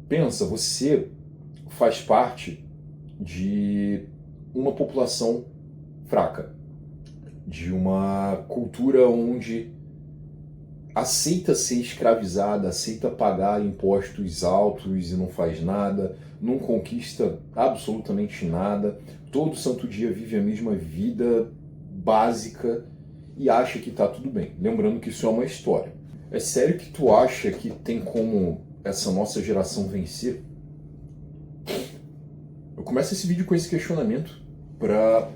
Pensa, você faz parte de uma população fraca, de uma cultura onde aceita ser escravizada, aceita pagar impostos altos e não faz nada, não conquista absolutamente nada, todo santo dia vive a mesma vida básica e acha que tá tudo bem. Lembrando que isso é uma história. É sério que tu acha que tem como essa nossa geração vencer? Eu começo esse vídeo com esse questionamento para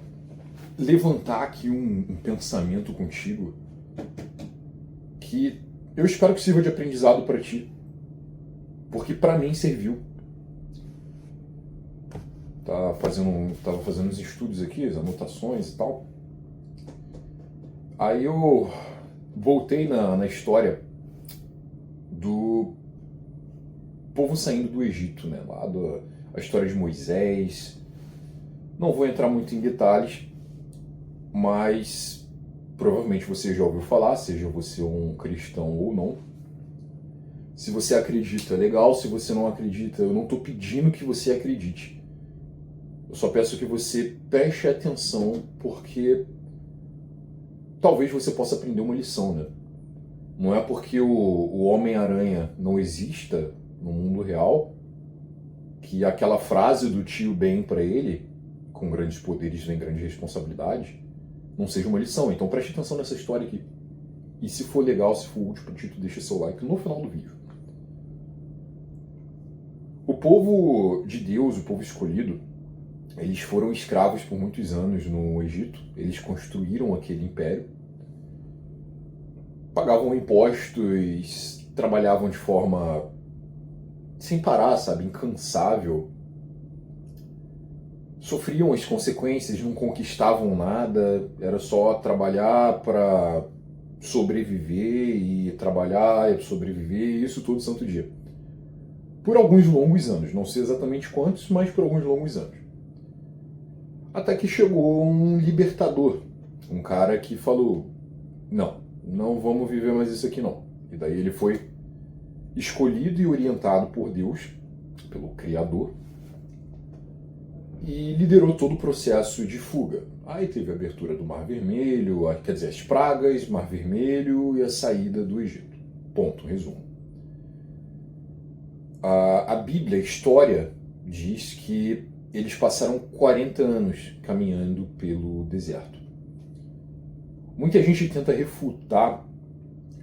levantar aqui um pensamento contigo que eu espero que sirva de aprendizado para ti, porque para mim serviu. Tava fazendo os estudos aqui, as anotações e tal. Aí eu voltei na história do povo saindo do Egito, né? A história de Moisés. Não vou entrar muito em detalhes, mas provavelmente você já ouviu falar, seja você um cristão ou não. Se você acredita, legal. Se você não acredita, eu não estou pedindo que você acredite. Eu só peço que você preste atenção, porque talvez você possa aprender uma lição, né? Não é porque o Homem-Aranha não exista no mundo real que aquela frase do tio Ben para ele, com grandes poderes vem grande responsabilidade, não seja uma lição. Então preste atenção nessa história aqui. E se for legal, se for útil para ti, tu deixa seu like no final do vídeo. O povo de Deus, o povo escolhido, eles foram escravos por muitos anos no Egito. Eles construíram aquele império, pagavam impostos, trabalhavam de forma sem parar, sabe, incansável. Sofriam as consequências, não conquistavam nada, era só trabalhar para sobreviver e trabalhar e sobreviver, isso todo santo dia. Por alguns longos anos, não sei exatamente quantos, mas por alguns longos anos. Até que chegou um libertador, um cara que falou: não vamos viver mais isso aqui não. E daí ele foi escolhido e orientado por Deus, pelo Criador, e liderou todo o processo de fuga. Aí teve a abertura do Mar Vermelho, quer dizer, as pragas, Mar Vermelho e a saída do Egito. Ponto, resumo. A Bíblia, a história, diz que eles passaram 40 anos caminhando pelo deserto. Muita gente tenta refutar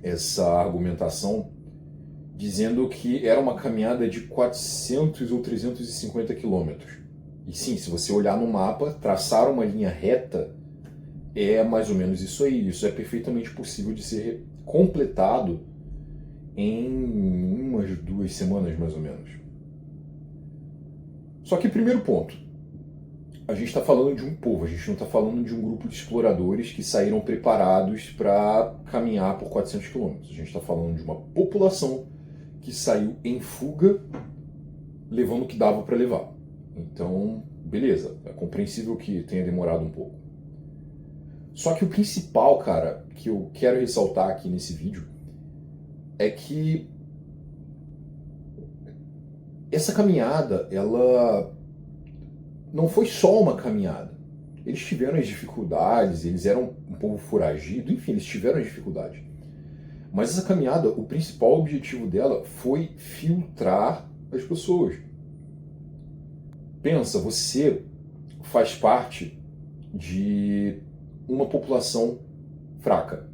essa argumentação dizendo que era uma caminhada de 400 ou 350 quilômetros. E sim, se você olhar no mapa, traçar uma linha reta é mais ou menos isso aí. Isso é perfeitamente possível de ser completado em umas 2 semanas, mais ou menos. Só que, primeiro ponto, a gente está falando de um povo, a gente não está falando de um grupo de exploradores que saíram preparados para caminhar por 400 quilômetros. A gente está falando de uma população que saiu em fuga, levando o que dava para levar. Então, beleza, é compreensível que tenha demorado um pouco. Só que o principal, cara, que eu quero ressaltar aqui nesse vídeo é que essa caminhada, ela não foi só uma caminhada. Eles tiveram as dificuldades, eles eram um povo foragido, enfim, eles tiveram as dificuldades. Mas essa caminhada, o principal objetivo dela foi filtrar as pessoas. Pensa, você faz parte de uma população fraca,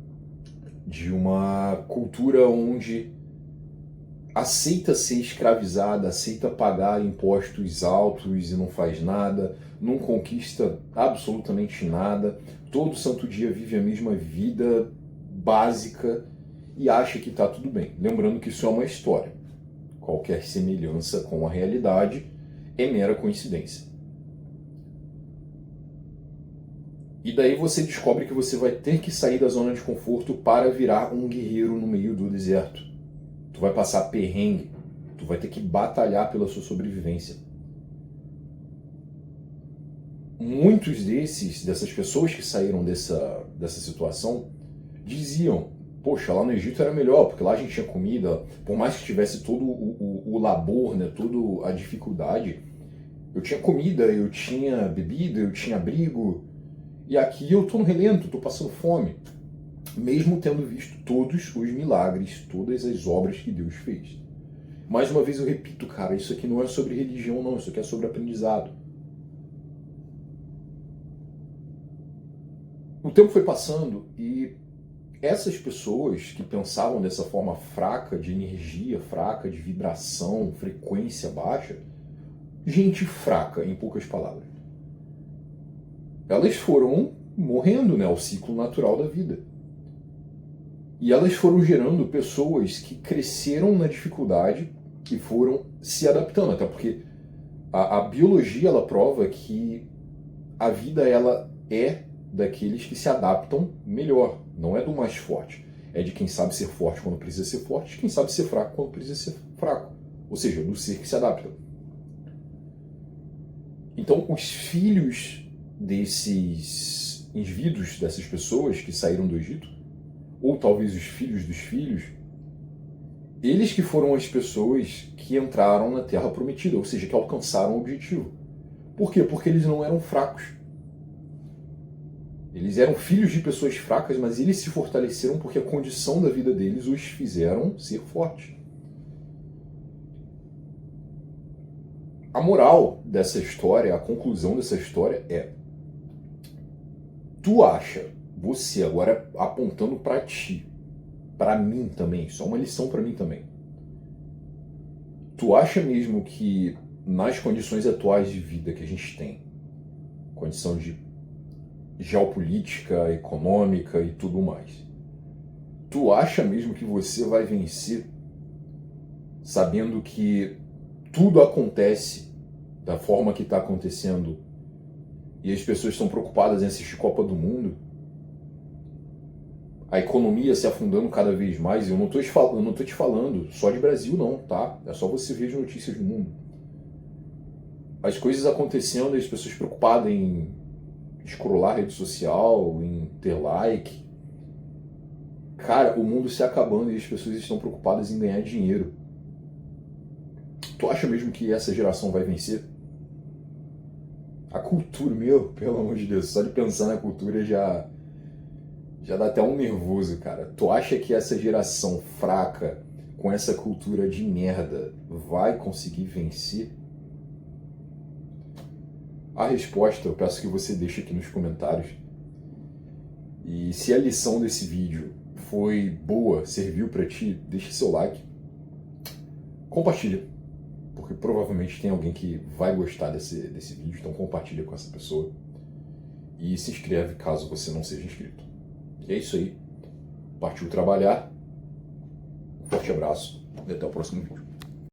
de uma cultura onde aceita ser escravizada, aceita pagar impostos altos e não faz nada, não conquista absolutamente nada, todo santo dia vive a mesma vida básica e acha que está tudo bem. Lembrando que isso é uma história. Qualquer semelhança com a realidade é mera coincidência. E daí você descobre que você vai ter que sair da zona de conforto para virar um guerreiro no meio do deserto. Tu vai passar perrengue, tu vai ter que batalhar pela sua sobrevivência. Muitos dessas pessoas que saíram dessa situação diziam poxa, lá no Egito era melhor, porque lá a gente tinha comida, por mais que tivesse todo o labor, né, toda a dificuldade, eu tinha comida, eu tinha bebida, eu tinha abrigo, e aqui eu tô no relento, tô passando fome, mesmo tendo visto todos os milagres, todas as obras que Deus fez. Mais uma vez eu repito, cara, isso aqui não é sobre religião não, isso aqui é sobre aprendizado. O tempo foi passando e essas pessoas que pensavam dessa forma fraca, de energia fraca, de vibração, frequência baixa, gente fraca, em poucas palavras, elas foram morrendo, né, ao ciclo natural da vida. E elas foram gerando pessoas que cresceram na dificuldade e foram se adaptando, até porque a biologia ela prova que a vida ela é daqueles que se adaptam melhor, não é do mais forte. É de quem sabe ser forte quando precisa ser forte, de quem sabe ser fraco quando precisa ser fraco. Ou seja, do ser que se adapta. Então, os filhos desses indivíduos, dessas pessoas que saíram do Egito, ou talvez os filhos dos filhos, eles que foram as pessoas que entraram na Terra Prometida, ou seja, que alcançaram o objetivo. Por quê? Porque eles não eram fracos. Eles eram filhos de pessoas fracas, mas eles se fortaleceram porque a condição da vida deles os fizeram ser fortes. A moral dessa história, a conclusão dessa história é: tu acha, você agora apontando para ti, para mim também, isso é uma lição para mim também. Tu acha mesmo que nas condições atuais de vida que a gente tem, condição de geopolítica, econômica e tudo mais, tu acha mesmo que você vai vencer sabendo que tudo acontece da forma que está acontecendo e as pessoas estão preocupadas em assistir Copa do Mundo, a economia se afundando cada vez mais? Eu não estou te falando só de Brasil não, tá? É só você ver as notícias do mundo. As coisas acontecendo e as pessoas preocupadas em scrollar a rede social, em ter like. Cara, o mundo se acabando e as pessoas estão preocupadas em ganhar dinheiro. Tu acha mesmo que essa geração vai vencer? A cultura, meu, pelo amor de Deus, só de pensar na cultura já dá até um nervoso, cara. Tu acha que essa geração fraca, com essa cultura de merda, vai conseguir vencer? A resposta eu peço que você deixe aqui nos comentários. E se a lição desse vídeo foi boa, serviu pra ti, deixa seu like. Compartilha, porque provavelmente tem alguém que vai gostar desse vídeo, então compartilha com essa pessoa. E se inscreve caso você não seja inscrito. E é isso aí. Partiu trabalhar. Um forte abraço e até o próximo vídeo.